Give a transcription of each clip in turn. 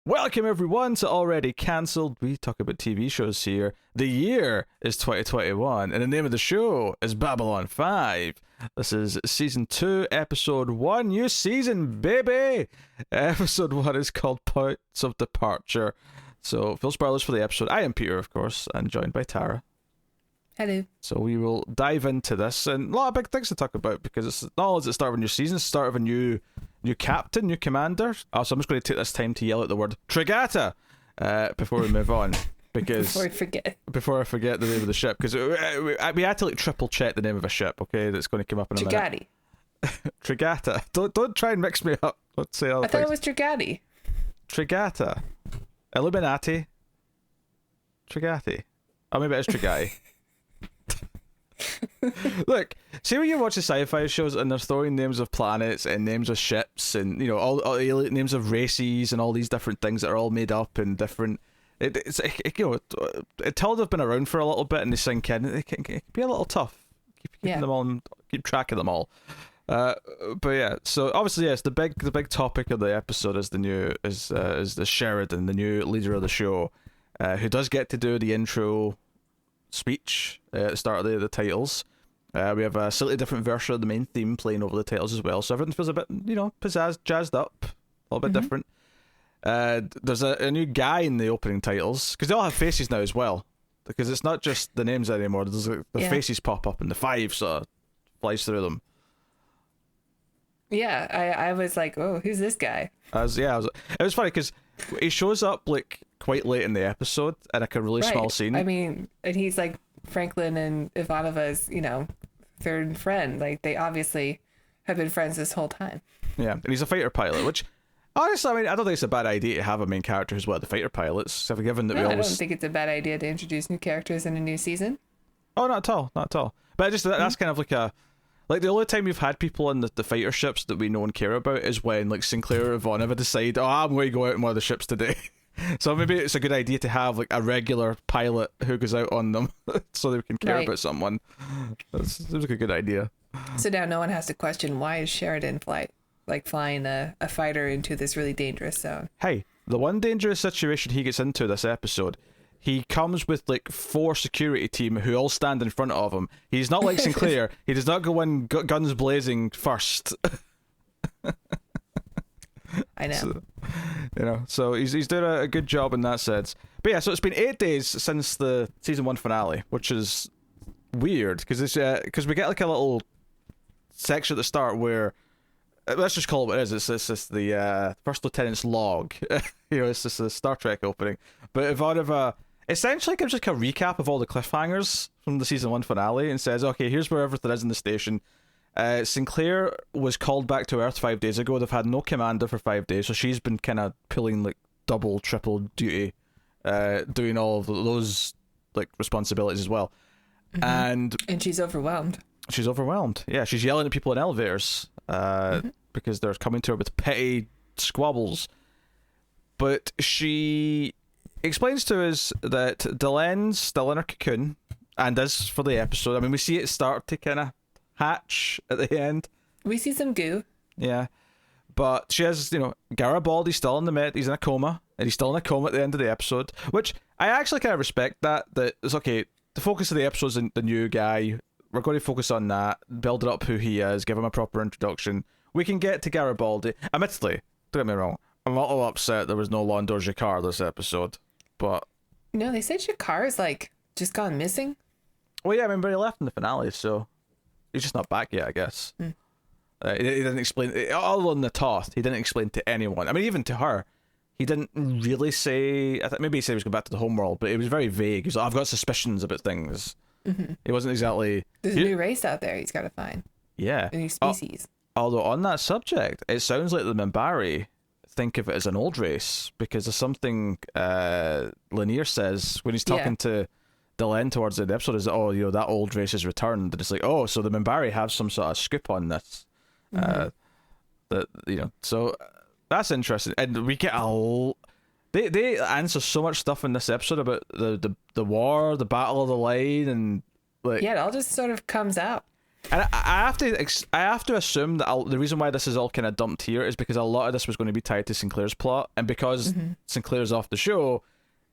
Welcome everyone to Already Cancelled. We talk about TV shows here. The year is 2021 and the name of the show is Babylon 5. This is season 2, episode 1. New season, baby! Episode 1 is called Points of Departure. So, full spoilers for the episode. I am Peter, of course, and joined by Tara. Hello. So we will dive into this, and a lot of big things to talk about because it's not only is it the start of a new season, it's the start of a new captain, new commander. So I'm just going to take this time to yell out the word Tregata before we move on, because before I forget the name of the ship, because we had to like triple check the name of a ship. Okay, that's going to come up in a minute. Tregata. Don't try and mix me up. Let's say I thought it was Tregati. Tregata. Illuminati. Tregati. Oh, maybe it's Tregati. Look, see when you watch the sci-fi shows and they're throwing names of planets and names of ships and all names of races and all these different things that are all made up and different. Until they've been around for a little bit and they sink in, it can be a little tough. Keep them all, and keep track of them all. But yeah, so obviously yes, the big topic of the episode is the Sheridan, the new leader of the show, who does get to do the intro speech at the start of the titles. We have a slightly different version of the main theme playing over the titles as well, so everything feels a bit jazzed up, a little bit different. There's a new guy in the opening titles because they all have faces now as well, because it's not just the names anymore. The faces pop up and the 5 sort of flies through them. Yeah, I was like, oh, who's this guy? It was funny because he shows up like quite late in the episode in like a really small scene. I mean, and he's like Franklin and Ivanova's, third friend. Like, they obviously have been friends this whole time. Yeah, and he's a fighter pilot, which honestly, I mean, I don't think it's a bad idea to have a main character who's one of the fighter pilots. Given that I don't think it's a bad idea to introduce new characters in a new season. Oh, not at all. But that's kind of like the only time we've had people in the fighter ships that we know and care about is when like Sinclair or Ivanova decide, I'm going to go out in one of the ships today. So maybe it's a good idea to have like a regular pilot who goes out on them so they can care about someone. That's like a good idea. So now no one has to question, why is Sheridan flying a fighter into this really dangerous zone? Hey, the one dangerous situation he gets into this episode, he comes with like 4 security team who all stand in front of him. He's not like Sinclair. He does not go in guns blazing first. I know. So he's doing a good job in that sense. But yeah, so it's been 8 days since the season 1 finale, which is weird because we get like a little section at the start where let's just call it what it is. It's just the First Lieutenant's log. It's just the Star Trek opening. But Ivanova essentially gives like a recap of all the cliffhangers from the season 1 finale and says, okay, here's where everything is in the station. Sinclair was called back to Earth 5 days ago. They've had no commander for 5 days, so she's been kind of pulling like double, triple duty, doing all of those like responsibilities as well. And she's overwhelmed. Yeah, she's yelling at people in elevators because they're coming to her with petty squabbles. But she explains to us that Delen's still in her cocoon, and as for the episode, I mean, we see it start to kind of hatch at the end. We see some goo. Yeah. But she has, Garibaldi's still in the med, he's in a coma, and he's still in a coma at the end of the episode, which I actually kind of respect that it's okay, the focus of the episode is the new guy, we're going to focus on that, build it up who he is, give him a proper introduction. We can get to Garibaldi. Admittedly, don't get me wrong, I'm a little upset there was no Londor Jakar this episode, but... No, they said Jakar's, just gone missing. Well, yeah, I mean, but he left in the finale, so... He's just not back yet, I guess. He didn't explain, all on the Toth, he didn't explain to anyone. I mean, even to her, he didn't really say, I think maybe he said he was going back to the homeworld, but it was very vague. He was like, I've got suspicions about things. It wasn't exactly... There's a new race out there he's got to find. Yeah. A new species. Although on that subject, it sounds like the Minbari think of it as an old race, because there's something Lanier says when he's talking to Delenn towards the end of the episode, is that, that old race has returned. And it's like, oh, so the Minbari have some sort of scoop on this. So that's interesting. And we get they answer so much stuff in this episode about the war, the Battle of the Line, and it all just sort of comes out. And I have to assume that the reason why this is all kind of dumped here is because a lot of this was going to be tied to Sinclair's plot, and because Sinclair's off the show,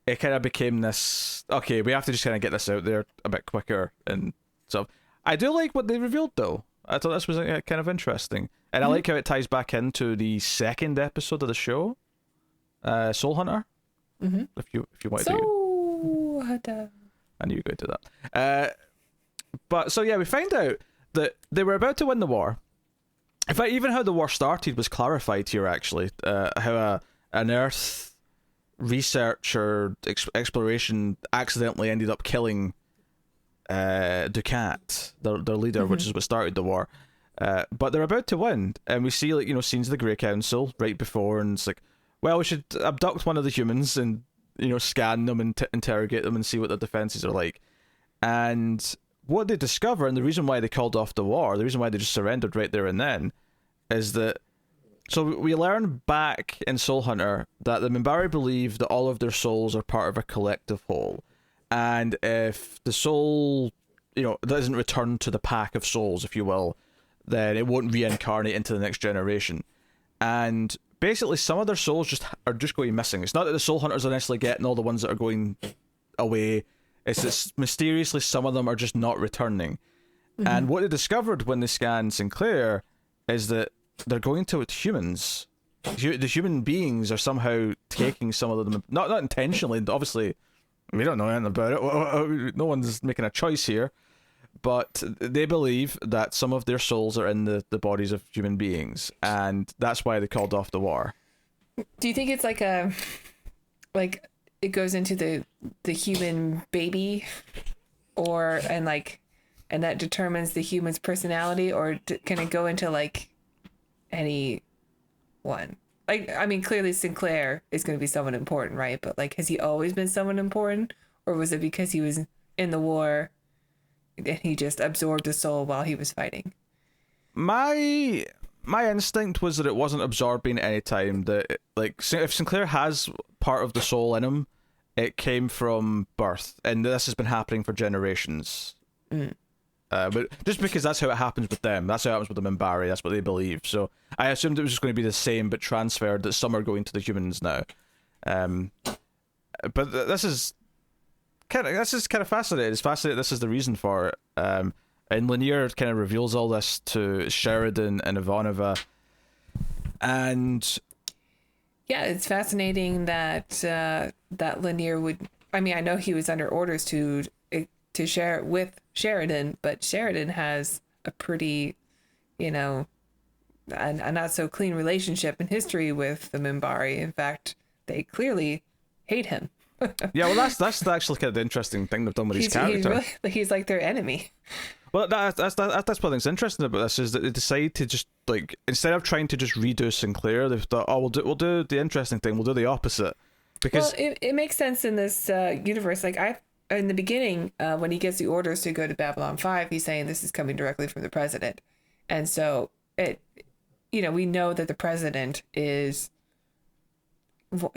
it kind of became this. Okay, we have to just kind of get this out there a bit quicker, and so I do like what they revealed though. I thought this was kind of interesting, and I like how it ties back into the second episode of the show, Soul Hunter. If you want to. Soul Hunter. I knew you were going to do that. But so yeah, we find out that they were about to win the war. In fact, even how the war started was clarified here, actually. How an Earth researcher exploration accidentally ended up killing Dukat, their leader, which is what started the war. But they're about to win, and we see scenes of the Grey Council right before, and it's like, well, we should abduct one of the humans and scan them and interrogate them and see what their defenses are like. And what they discover, and the reason why they called off the war, the reason why they just surrendered right there and then, is that. So we learn back in Soul Hunter that the Minbari believe that all of their souls are part of a collective whole, and if the soul, doesn't return to the pack of souls, if you will, then it won't reincarnate into the next generation. And basically, some of their souls are just going missing. It's not that the Soul Hunters are necessarily getting all the ones that are going away. It's that mysteriously some of them are just not returning. And what they discovered when they scanned Sinclair is that they're going to humans. The human beings are somehow taking some of them, not intentionally. Obviously, we don't know anything about it. No one's making a choice here. But they believe that some of their souls are in the bodies of human beings, and that's why they called off the war. Do you think it's like it goes into the human baby, and that determines the human's personality, or can it go into like any one? Like, I mean, clearly Sinclair is going to be someone important, right? But like, has he always been someone important, or was it because he was in the war and he just absorbed a soul while he was fighting? My instinct was that it wasn't absorbing at any time. That if Sinclair has part of the soul in him, it came from birth, and this has been happening for generations. But just because that's how it happens with them, that's how it happens with the Minbari, that's what they believe. So I assumed it was just going to be the same, but transferred, that some are going to the humans now. But this is kind of fascinating. It's fascinating. This is the reason for it. And Lanier kind of reveals all this to Sheridan and Ivanova. And yeah, it's fascinating that that Lanier would. I mean, I know he was under orders to share it with Sheridan, but Sheridan has a pretty, a not so clean relationship and history with the Minbari. In fact, they clearly hate him. Yeah, well, that's actually kind of the interesting thing they've done with his character. He's like their enemy. Well, that's what I think's interesting about this, is that they decide to just, like, instead of trying to just redo Sinclair, they've thought, oh, we'll do the interesting thing, we'll do the opposite. Because it makes sense in this universe. Like, in the beginning, when he gives the orders to go to Babylon 5, he's saying this is coming directly from the president. And so we know that the president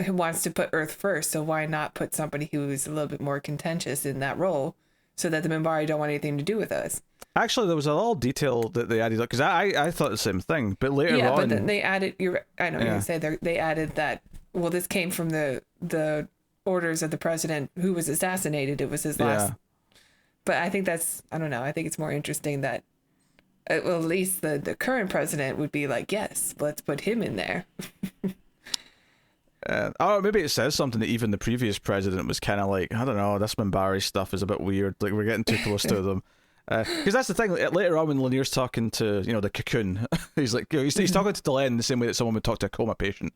wants to put Earth first. So why not put somebody who is a little bit more contentious in that role, so that the Minbari don't want anything to do with us? Actually, there was a little detail that they added, because I thought the same thing, but later on... Yeah, but then they added... I know you're going to say they added that, well, this came from the orders of the president who was assassinated. It was his last... Yeah. But I think that's... I don't know. I think it's more interesting that, well, at least the current president would be like, yes, let's put him in there. Maybe it says something that even the previous president was kind of like, I don't know, this Minbari stuff is a bit weird. Like, we're getting too close to them. Because that's the thing. Later on, when Lanier's talking to the cocoon, he's like, he's talking to Delenn the same way that someone would talk to a coma patient.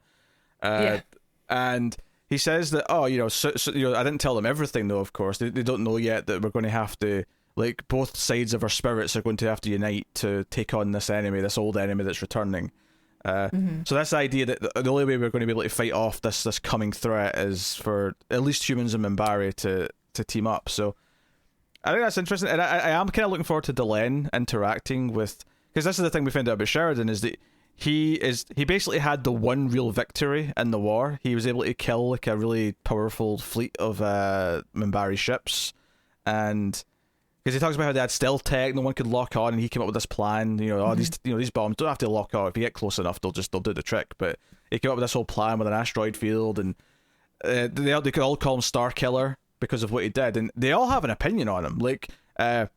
And he says that, I didn't tell them everything, though. Of course, they don't know yet that we're going to have to, like, both sides of our spirits are going to have to unite to take on this enemy, this old enemy that's returning. So that's the idea that the only way we're going to be able to fight off this coming threat is for at least humans and Minbari to team up. So I think that's interesting, and I am kind of looking forward to Delenn interacting with, because this is the thing we found out about Sheridan, is that he basically had the one real victory in the war. He was able to kill like a really powerful fleet of Minbari ships, and Because he talks about how they had stealth tech, no one could lock on, and he came up with this plan. These bombs don't have to lock on. If you get close enough, they'll do the trick. But he came up with this whole plan with an asteroid field, and they could all call him Star Killer because of what he did, and they all have an opinion on him. Like, now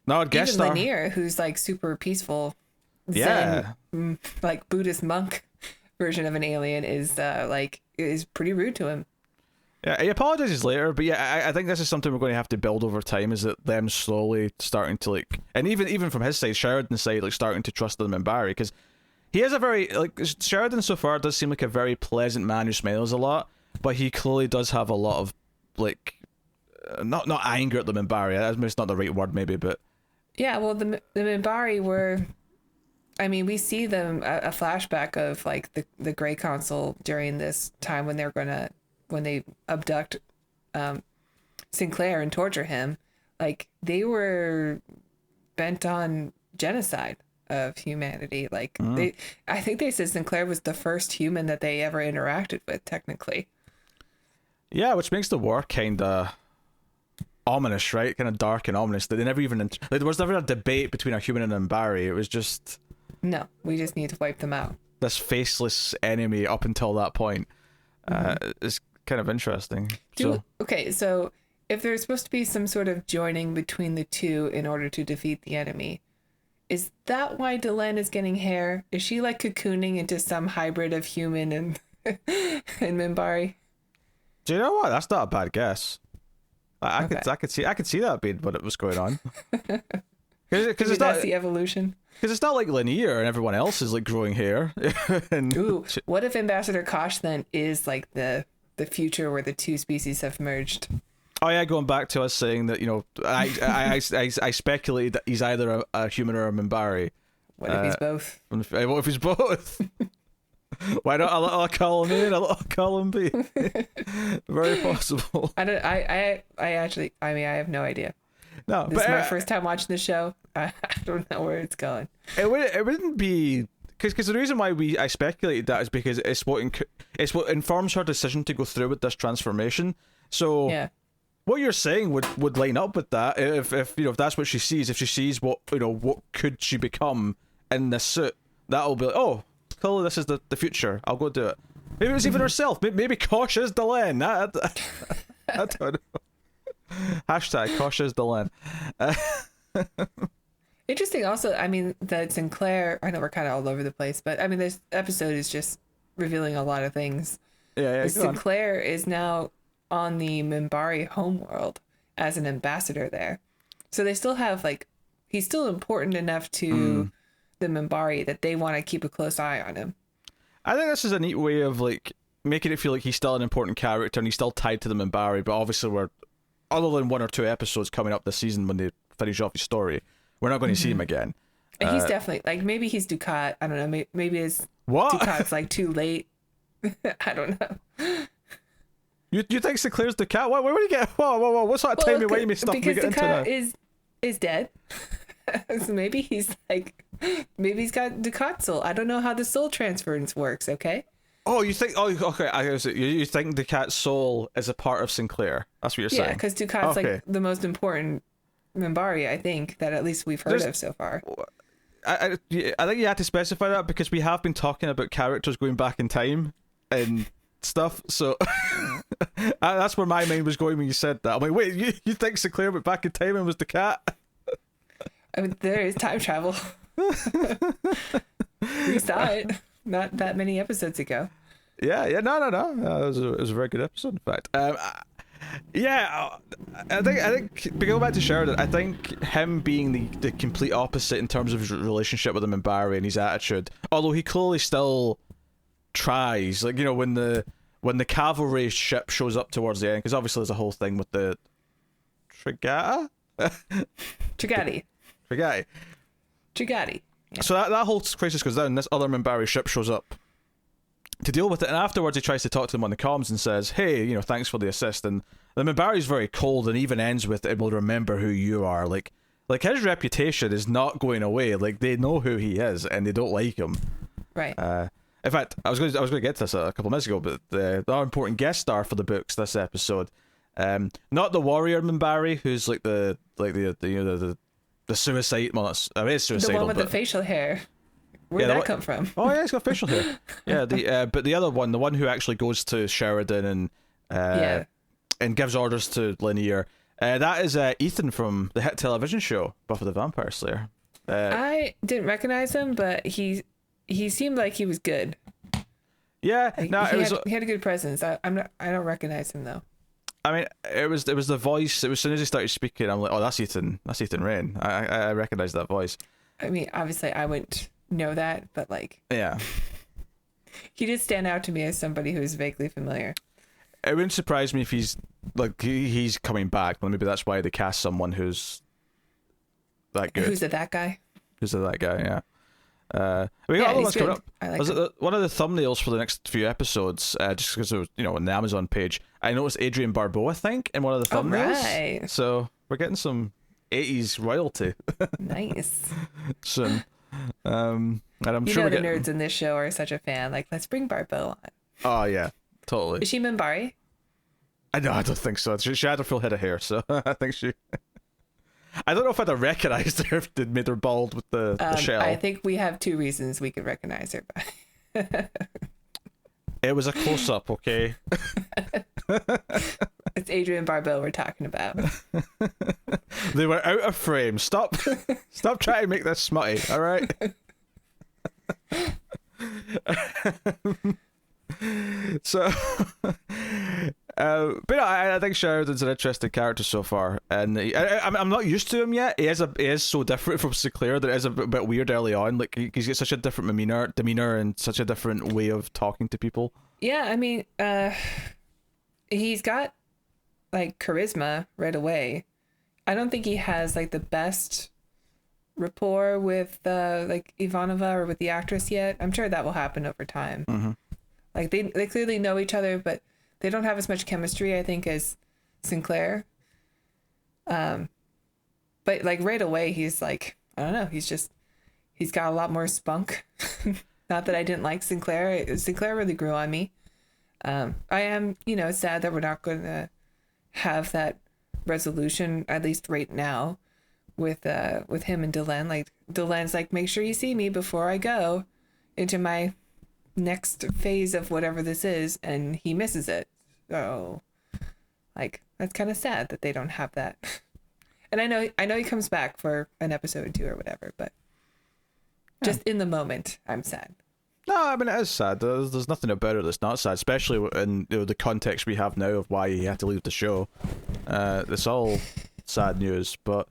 I guess even Lanier, who's like super peaceful, Zen, like Buddhist monk version of an alien, is pretty rude to him. Yeah, he apologizes later, but yeah, I think this is something we're going to have to build over time. Is that them slowly starting to and even from his side, Sheridan's side, starting to trust the Minbari, because he is a very Sheridan so far does seem like a very pleasant man who smiles a lot, but he clearly does have a lot of not anger at the Minbari. That's not the right word, maybe, but yeah. Well, the Minbari were. I mean, we see them a flashback of like the Grey Council during this time when they abduct Sinclair and torture him. Like, they were bent on genocide of humanity. Like, I think they said Sinclair was the first human that they ever interacted with, technically. Yeah, which makes the war kind of ominous, right? Kind of dark and ominous. That they never even there was never a debate between a human and an Minbari. It was just, no, we just need to wipe them out. This faceless enemy up until that point. Is kind of interesting. So if there's supposed to be some sort of joining between the two in order to defeat the enemy, is that why Delenn is getting hair? Is she like cocooning into some hybrid of human and Minbari? Do you know what? That's not a bad guess. I could see that being what it was going on. Because that's the evolution. Because it's not like Lanier and everyone else is like growing hair. Ooh, what if Ambassador Kosh then is like the future where the two species have merged? Oh yeah, going back to us saying that, I speculate that he's either a human or a Minbari. What if he's both? What if he's both? Why not a little column A and a little column B? Very possible. I have no idea. No, this is my first time watching the show. I don't know where it's going. It wouldn't be because the reason why I speculated that is because it's what informs her decision to go through with this transformation. So yeah. What you're saying would line up with that if that's what she sees. If she sees what could she become in this suit, that'll be like, oh, cool, this is the future. I'll go do it. Maybe it was even herself. Maybe Kosh is Delenn. I don't know. Hashtag Kosh is Delenn. Interesting. Also, I mean, that Sinclair. I know we're kind of all over the place, but I mean, this episode is just revealing a lot of things. Yeah. Sinclair is now on the Minbari homeworld as an ambassador there, so they still have he's still important enough to the Minbari that they want to keep a close eye on him. I think this is a neat way of making it feel like he's still an important character and he's still tied to the Minbari, but obviously we're, other than 1 or 2 episodes coming up this season when they finish off his story, we're not going to see him again. And he's definitely maybe he's Dukat. I don't know. Maybe his what? Dukat's too late. I don't know. You think Sinclair's Dukat? Where would you get? Whoa! What sort of timey-wimey stuff we get into now? Because Dukat is dead. So maybe he's got Dukat soul. I don't know how the soul transference works. Okay. Oh, you think? Oh, okay. You think Dukat's soul is a part of Sinclair? That's what you're saying. Yeah, because Dukat's the most important Minbari, I think, that at least we've heard of so far. I think you had to specify that because we have been talking about characters going back in time and stuff. So that's where my mind was going when you said that. I'm like, wait, you think Sinclair went back in time and was Dukat? I mean, there is time travel. We saw it not that many episodes ago. Yeah, no. It was a very good episode, in fact. Yeah, I think going back to Sheridan, I think him being the complete opposite in terms of his relationship with the Minbari and his attitude, although he clearly still tries, when the cavalry ship shows up towards the end, because obviously there's a whole thing with the Trigati. Yeah. So that whole crisis goes down, this other Minbari ship shows up to deal with it, and afterwards he tries to talk to them on the comms and says, hey, thanks for the assist, and the Minbari's very cold and even ends with, it will remember who you are. Like his reputation is not going away. They know who he is and they don't like him. Right. In fact, I was going to get to this a couple of minutes ago, but the important guest star for the books this episode Not the warrior Minbari, who's like the the suicide. Well, it is The suicidal. one with but, the facial hair. Where'd Yeah, that come from? Oh yeah, he's got facial hair. Yeah, but the other one, the one who actually goes to Sheridan and Yeah. and gives orders to Linear. That is Ethan from the hit television show Buffy the Vampire Slayer. I didn't recognize him, but he seemed like he was good. Yeah, Like, no, he had a good presence. I don't recognize him though. I mean, it was the voice. It was as soon as he started speaking, I'm like, oh, that's Ethan. That's Ethan Rain. I recognize that voice. I mean, obviously, I wouldn't know that, but like, Yeah. he did stand out to me as somebody who's vaguely familiar. It wouldn't surprise me if he's like he's coming back, but maybe that's why they cast someone who's that good. Who's that guy? Who's that guy? Yeah. We got other he's ones coming good. up. I like Was him. it one of the thumbnails for the next few episodes? Just because it was, on the Amazon page, I noticed Adrian Barbeau, I think, in one of the Oh, thumbnails. right. So we're getting some 80s royalty Nice. soon. And I'm You sure know we're the getting. nerds in this show are such a fan. Like, let's bring Barbeau on. Oh yeah, totally. Is she Minbari? I don't think so. She had a full head of hair, so I think she. I don't know if I'd have recognized her if they'd made her bald with the shell. I think we have two reasons we could recognize her by. It was a close up, okay? It's Adrian Barbeau we're talking about. They were out of frame. Stop trying to make this smutty, all right? So, but I think Sheridan's an interesting character so far, and I'm not used to him yet. He is so different from Sinclair that it is a bit weird early on. Like he's got such a different demeanor, and such a different way of talking to people. Yeah, I mean, he's got like charisma right away. I don't think he has like the best rapport with like Ivanova or with the actress yet. I'm sure that will happen over time. Mm-hmm. Like they clearly know each other, but they don't have as much chemistry, I think, as Sinclair. But like right away, he's like, I don't know, he's got a lot more spunk. Not that I didn't like Sinclair. Sinclair really grew on me. I am, sad that we're not going to have that resolution, at least right now, with him and Delenn. Like Delenn's like, make sure you see me before I go into my next phase of whatever this is, and he misses it. So like that's kind of sad that they don't have that. And I know he comes back for an episode or two or whatever, but just in the moment I'm sad. No, I mean it is sad. There's nothing about it that's not sad, especially in the context we have now of why he had to leave the show. It's all sad news, but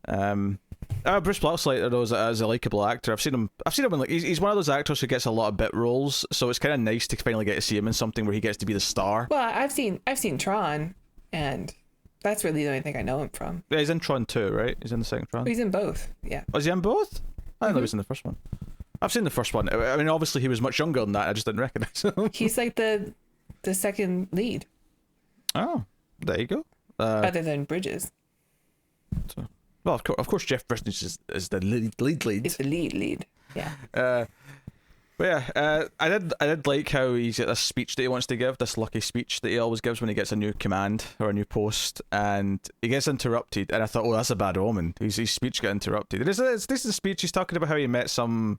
Bruce Blacklight, I know, as a likable actor. I've seen him in like he's one of those actors who gets a lot of bit roles, so it's kind of nice to finally get to see him in something where he gets to be the star. Well, I've seen Tron, and that's really the only thing I know him from. Yeah, he's in Tron 2, right? He's in the second Tron. He's in both. Yeah. Was he in both? I didn't know he was in the first one. I've seen the first one. I mean, obviously he was much younger than that. I just didn't recognize him. He's like the second lead, Oh, there you go. other than Bridges. Well, of course, Jeff Bridges is the lead. He's the lead. Yeah. But yeah, I did like how he's got this speech that he wants to give, this lucky speech that he always gives when he gets a new command or a new post, and he gets interrupted, and I thought, oh, that's a bad omen. His speech got interrupted. This is the speech he's talking about how he met some,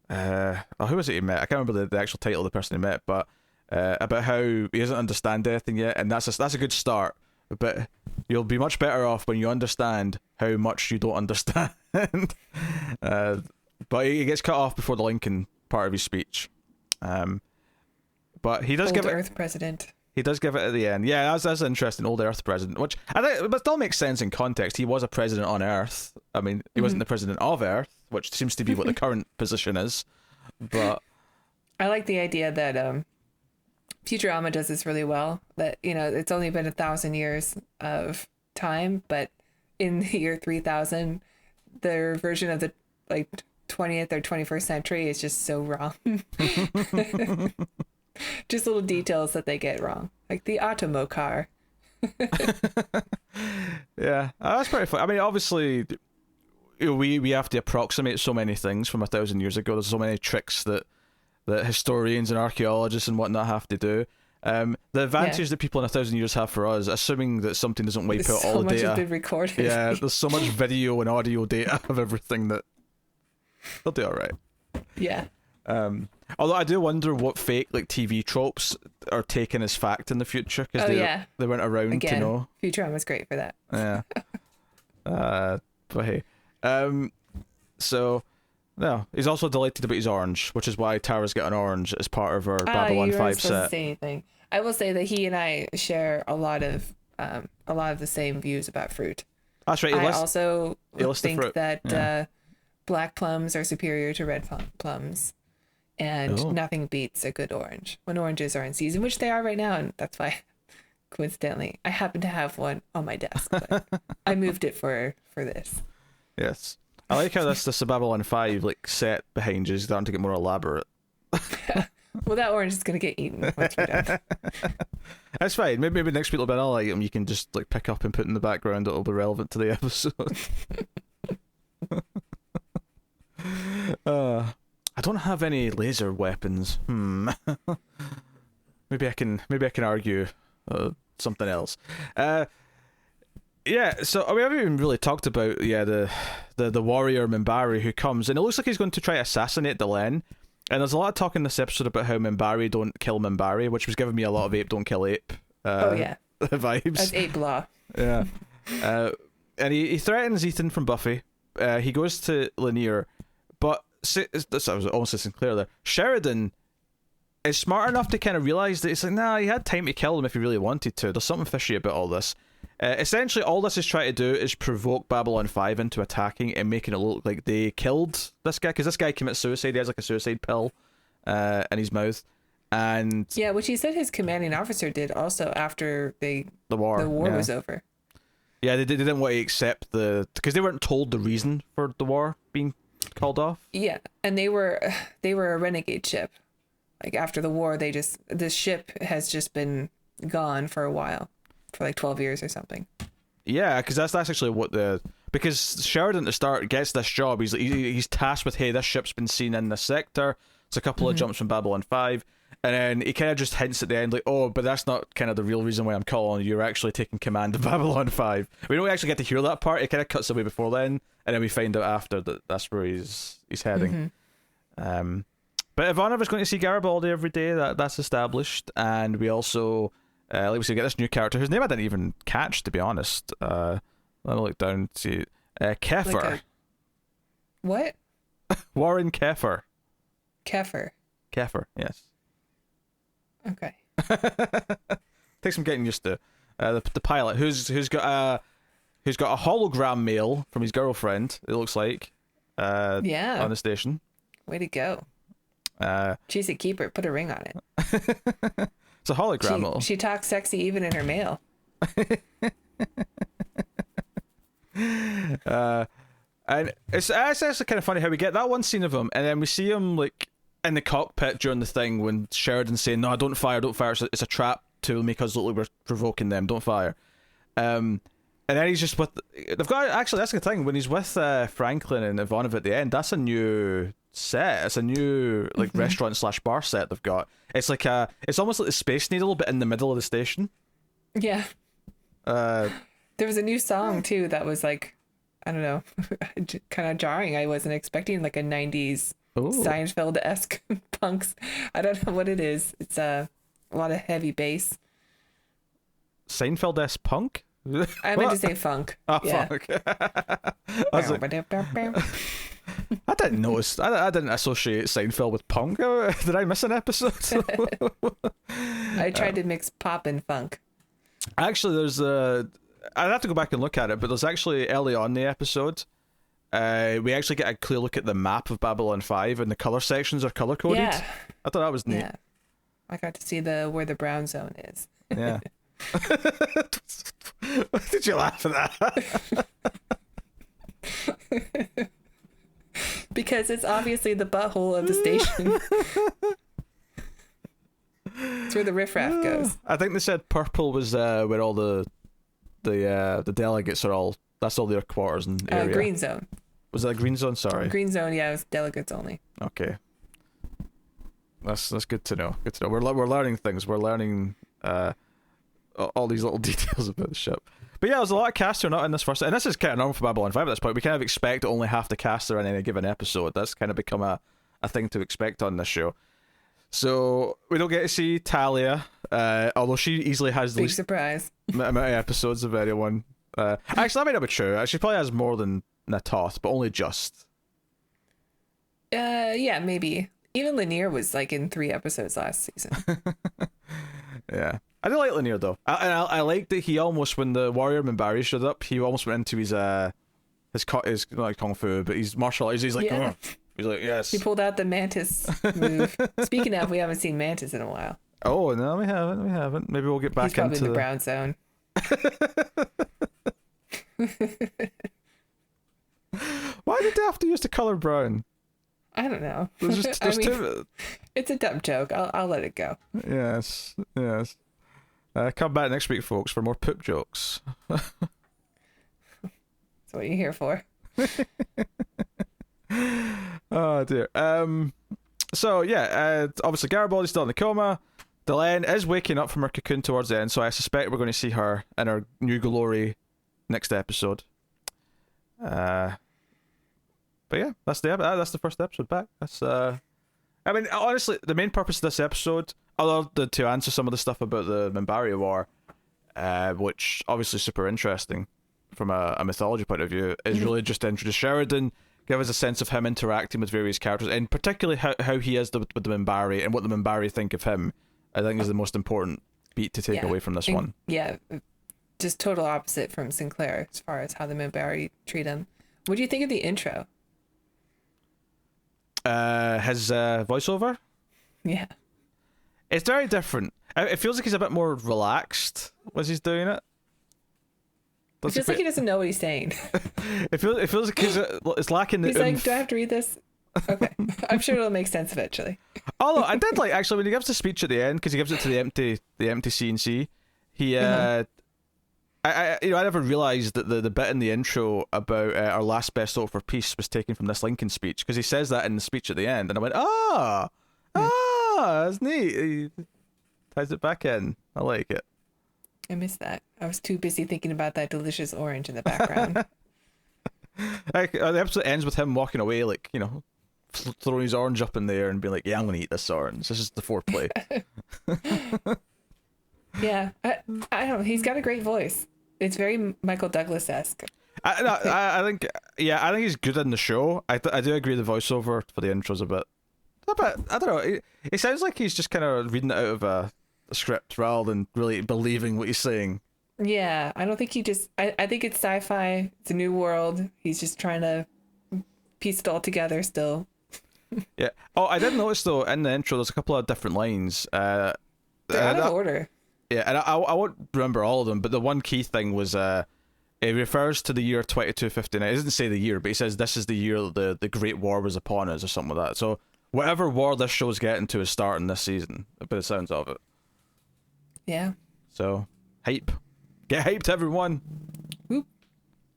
who was it he met? I can't remember the actual title of the person he met, but about how he doesn't understand anything yet, and that's a good start. But you'll be much better off when you understand how much you don't understand. But he gets cut off before the Lincoln part of his speech. But he does Old give Earth president. He does give it at the end. Yeah, that's interesting. Old Earth president, which I think, but still makes sense in context. He was a president on Earth. I mean, he wasn't the president of Earth, which seems to be what the current position is. But I like the idea that Futurama does this really well. That it's only been 1,000 years of time, but in the year 3000, their version of the 20th or 21st century is just so wrong. Just little details that they get wrong, like the Atomo car. Yeah, that's pretty fun. I mean, obviously, we have to approximate so many things from 1,000 years ago. There's so many tricks that historians and archaeologists and whatnot have to do. The advantage that people in 1,000 years have for us, assuming that something doesn't wipe out all the much data. has been recorded. Yeah, there's so much video and audio data of everything that they'll do all right. Yeah. Although I do wonder what fake like TV tropes are taken as fact in the future because they weren't around Again, to know. Futurama's great for that. Yeah. But hey, so no, he's also delighted about his orange, which is why Tara's got an orange as part of her Babylon you 5 weren't supposed to set. say anything. I will say that he and I share a lot of the same views about fruit. That's right. I also fruit. think that Yeah. black plums are superior to red plums, and Oh. nothing beats a good orange when oranges are in season, which they are right now, and that's why, coincidentally, I happen to have one on my desk. But I moved it for this. Yes. I like how this Babylon 5 like set behind you is starting to get more elaborate. Well, that orange is gonna get eaten once we're done. That's fine. Maybe next week will be another item you can just like pick up and put in the background that'll be relevant to the episode. I don't have any laser weapons. Maybe I can argue something else. Yeah, so we haven't even really talked about the warrior Minbari who comes, and it looks like he's going to try to assassinate Delenn. And there's a lot of talk in this episode about how Minbari don't kill Minbari, which was giving me a lot of ape don't kill ape vibes. That's ape law. Yeah. And he threatens Ethan from Buffy. He goes to Lanier, but I was almost Sinclair there. Sheridan is smart enough to kind of realize that it's like, nah, he had time to kill him if he really wanted to. There's something fishy about all this. Essentially, all this is trying to do is provoke Babylon 5 into attacking and making it look like they killed this guy, because this guy commits suicide. He has like a suicide pill in his mouth. And yeah, which he said his commanding officer did also after the war was over. Yeah, they didn't want to accept because they weren't told the reason for the war being called off. Yeah, and they were a renegade ship. Like after the war, the ship has just been gone for a while, for like 12 years or something. Yeah, because that's actually because Sheridan to start gets this job. He's tasked with, hey, this ship's been seen in this sector. It's a couple of jumps from Babylon 5. And then he kind of just hints at the end, like, oh, but that's not kind of the real reason why I'm calling you. You're actually taking command of Babylon 5. We don't actually get to hear that part. It kind of cuts away before then, and then we find out after that that's where he's heading. But Ivanova's going to see Garibaldi every day. That's established. And we also, like we said, get this new character whose name I didn't even catch, to be honest. Let me look down to Kefir. What? Warren Kefir. Kefir, yes. Okay. Takes some getting used to. The pilot who's got a hologram mail from his girlfriend. It looks like. On the station. Way to go. She's a keeper. Put a ring on it. It's a hologram mail. She talks sexy even in her mail. And it's actually kind of funny how we get that one scene of him, and then we see him like in the cockpit during the thing when Sheridan's saying, "No, don't fire. It's a trap to make us look like we're provoking them. Don't fire." And then he's just with. They've got actually that's the thing when he's with Franklin and Ivanov at the end. That's a new set. It's a new like restaurant / bar set they've got. It's like it's almost like the Space Needle, but in the middle of the station. Yeah. There was a new song too that was like, I don't know, kind of jarring. I wasn't expecting like a 90s Seinfeld-esque punks. I don't know what it is. It's a lot of heavy bass. Seinfeld-esque punk? I meant to say funk. Oh, yeah. fuck. I didn't notice. I didn't associate Seinfeld with punk. Did I miss an episode? I tried to mix pop and funk. Actually, there's I'd have to go back and look at it, but there's actually early on in the episode, we actually get a clear look at the map of Babylon 5, and the color sections are color coded. Yeah. I thought that was neat. Yeah. I got to see where the brown zone is. Yeah. Why did you laugh at that? Because it's obviously the butthole of the station. It's where the riffraff goes. I think they said purple was where all the delegates are all. That's all their quarters and area. Green zone. Was that a green zone? Sorry. Green zone, yeah, it was delegates only. Okay. That's good to know. Good to know. We're learning things. We're learning all these little details about the ship. But yeah, there's a lot of cast who are not in this first, and this is kind of normal for Babylon 5 at this point. We kind of expect to only have the cast are in any given episode. That's kind of become a thing to expect on this show. So we don't get to see Talia, although she easily has the Big least surprise. amount of episodes of anyone. Actually, that might not be true. She probably has more than Natoth, but only just. Yeah, maybe. Even Lanier was like in 3 episodes last season. Yeah. I do like Lanier though. I like that he almost, when the warrior Minbari showed up, he almost went into his not like kung fu, but his martial arts. He's like, Yeah. He's like, yes. He pulled out the Mantis move. Speaking of, we haven't seen Mantis in a while. Oh no, we haven't. Maybe we'll get back He's probably into in the brown zone. Why did they have to use the color brown? I don't know. There's two. It's a dumb joke. I'll let it go. Yes. Come back next week, folks, for more poop jokes. That's what you're here for. Oh dear. So yeah, obviously Garibaldi's still in the coma. Delenn is waking up from her cocoon towards the end, so I suspect we're going to see her in her new glory next episode. But yeah, that's the first episode back. I mean, honestly, the main purpose of this episode, other than to answer some of the stuff about the Minbari War, which obviously is super interesting from a mythology point of view, is really just to introduce Sheridan, give us a sense of him interacting with various characters, and particularly how he is with the Minbari and what the Minbari think of him. I think is the most important beat to take away from this one. Yeah, just total opposite from Sinclair as far as how the Minbari treat him. What do you think of the intro? His voiceover? Yeah. It's very different. It feels like he's a bit more relaxed as he's doing it. It feels like he doesn't know what he's saying. It feels like it's lacking the He's like, do I have to read this? Okay. I'm sure it'll make sense eventually. Although I did like, actually, when he gives the speech at the end, because he gives it to the empty CNC, he I never realised that the bit in the intro about our last best hope for peace was taken from this Lincoln speech, because he says that in the speech at the end, and I went, that's neat. He ties it back in. I like it. I missed that. I was too busy thinking about that delicious orange in the background. The episode ends with him walking away, like, throwing his orange up in the air and being like, yeah, I'm gonna eat this orange. This is the foreplay. Yeah, I don't know. He's got a great voice. It's very Michael Douglas-esque. I think he's good in the show. I do agree the voiceover for the intro's a bit, I don't know. It sounds like he's just kind of reading it out of a script rather than really believing what he's saying. Yeah, I don't think I think it's sci-fi. It's a new world. He's just trying to piece it all together still. Yeah. Oh, I did notice though in the intro there's a couple of different lines. They're out of order. Yeah, and I won't remember all of them, but the one key thing was it refers to the year 2259. It doesn't say the year, but he says this is the year that the Great War was upon us or something like that. So whatever war this show's getting to is starting this season, by the sounds of it. Yeah. So, hype. Get hyped, everyone. Whoop.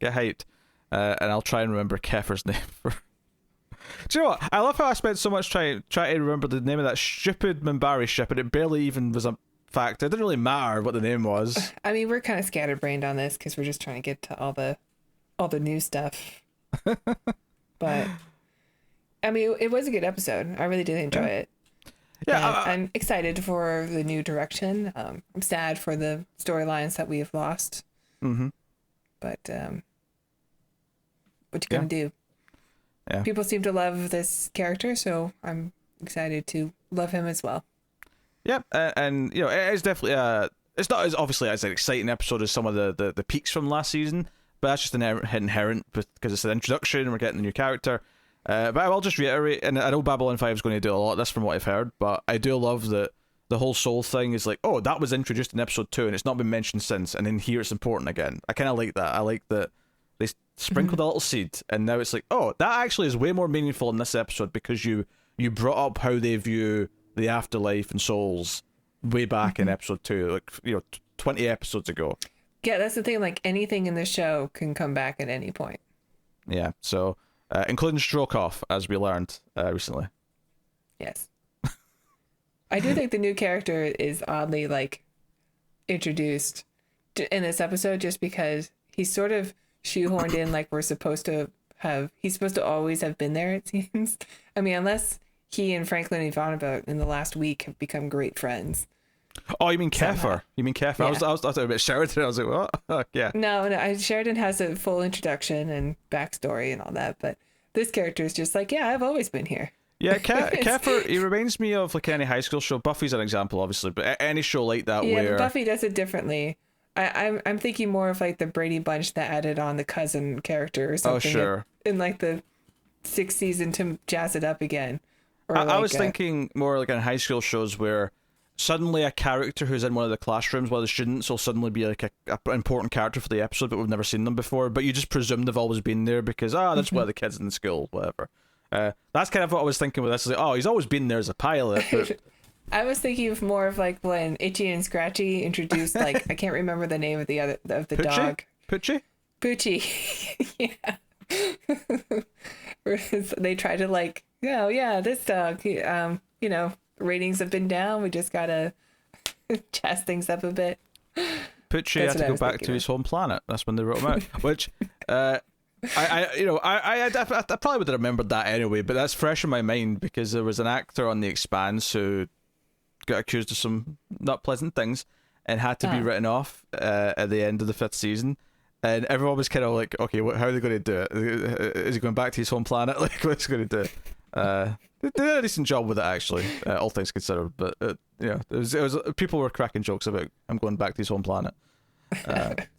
Get hyped. And I'll try and remember Kefir's name for... Do you know what? I love how I spent so much trying to remember the name of that stupid Minbari ship, and it barely even was a fact. It didn't really matter what the name was. I mean, we're kind of scatterbrained on this because we're just trying to get to all the new stuff. But I mean, it was a good episode. I really did enjoy it. Yeah, I'm excited for the new direction. I'm sad for the storylines that we have lost. Mm-hmm. But what you gonna do? Yeah. People seem to love this character, so I'm excited to love him as well. Yeah, and it is definitely it's not as obviously as an exciting episode as some of the peaks from last season, but that's just inherent because it's an introduction. We're getting a new character. But I will just reiterate, and I know Babylon 5 is going to do a lot of this from what I've heard, but I do love that the whole soul thing is like, oh, that was introduced in episode 2 and it's not been mentioned since, and then here it's important again. I kind of like that. I like that they sprinkled a little seed, and now it's like, oh, that actually is way more meaningful in this episode because you brought up how they view the afterlife and souls way back in episode 2, like 20 episodes ago. Yeah, that's the thing. Like anything in the show can come back at any point. Yeah, so including Stroke Off, as we learned recently. Yes. I do think the new character is oddly like introduced in this episode, just because he's sort of shoehorned in, like we're supposed to have. He's supposed to always have been there. It seems. I mean, unless he and Franklin Ivanova in the last week have become great friends. Oh, you mean Somehow. Kefir? You mean Kefir? Yeah. I was talking about Sheridan. I was like, what? Yeah. No, Sheridan has a full introduction and backstory and all that, but this character is just like, yeah, I've always been here. Yeah, Kefir, he reminds me of like any high school show. Buffy's an example, obviously, but any show like that Yeah, where... but Buffy does it differently. I'm thinking more of like the Brady Bunch that added on the cousin character or something. Oh, sure. In like the 6th season to jazz it up again. Or I was thinking more like in high school shows where suddenly a character who's in one of the classrooms while the students will suddenly be like a important character for the episode, but we've never seen them before. But you just presume they've always been there because, that's one of the kids in the school, whatever. That's kind of what I was thinking with this. Like, he's always been there as a pilot. But... I was thinking of more of like when Itchy and Scratchy introduced, like, I can't remember the name of the Poochie? dog. Poochie? Poochie. Yeah. Whereas they try to like, oh yeah, this dog, ratings have been down. We just gotta jazz things up a bit. Poochie had to go back to his home planet. That's when they wrote him out. Which, I probably would have remembered that anyway, but that's fresh in my mind because there was an actor on The Expanse who got accused of some not pleasant things and had to be written off at the end of the 5th season. And everyone was kind of like, okay, how are they going to do it? Is he going back to his home planet? Like, what's he going to do? They did a decent job with it, actually, all things considered. But it was people were cracking jokes about him going back to his home planet.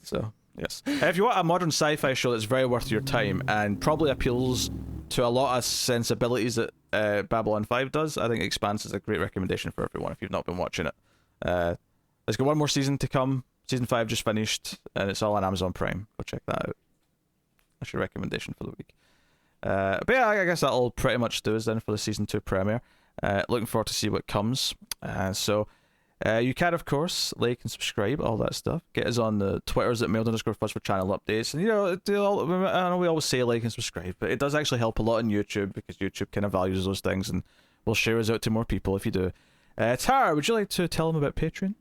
So yes, if you want a modern sci-fi show that's very worth your time and probably appeals to a lot of sensibilities that Babylon 5 does, I think Expanse is a great recommendation for everyone if you've not been watching it. There's got one more season to come. Season 5 just finished, and it's all on Amazon Prime. Go check that out. That's your recommendation for the week. But yeah, I guess that'll pretty much do us then for the Season 2 premiere. Looking forward to see what comes. So you can, of course, like and subscribe, all that stuff. Get us on the Twitters at mailed_fuzz for channel updates. And, I know we always say like and subscribe, but it does actually help a lot on YouTube because YouTube kind of values those things and will share us out to more people if you do. Tara, would you like to tell them about Patreon?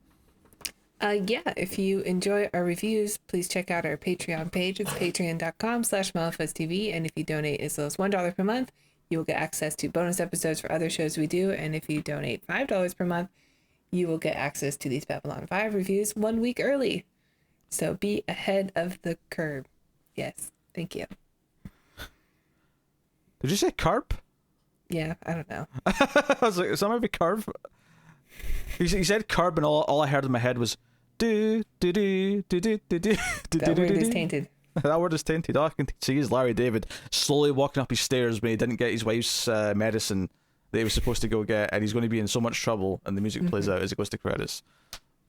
Yeah, if you enjoy our reviews, please check out our Patreon page. It's patreon.com/MildFuzzTV. And if you donate as low as $1 per month, you will get access to bonus episodes for other shows we do. And if you donate $5 per month, you will get access to these Babylon 5 reviews 1 week early. So be ahead of the curve. Yes, thank you. Did you say carp? Yeah, I don't know. I was like, is that maybe carp? He said carb, and all I heard in my head was do do do do do do do. That word is tainted. That word is tainted. All I can see is Larry David slowly walking up his stairs when he didn't get his wife's medicine that he was supposed to go get, and he's going to be in so much trouble, and the music plays out as it goes to credits.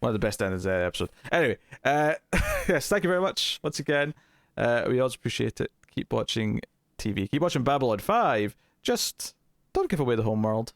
One of the best endings of that episode. Anyway, yes, thank you very much once again. We always appreciate it. Keep watching TV. Keep watching Babylon 5. Just don't give away the home world.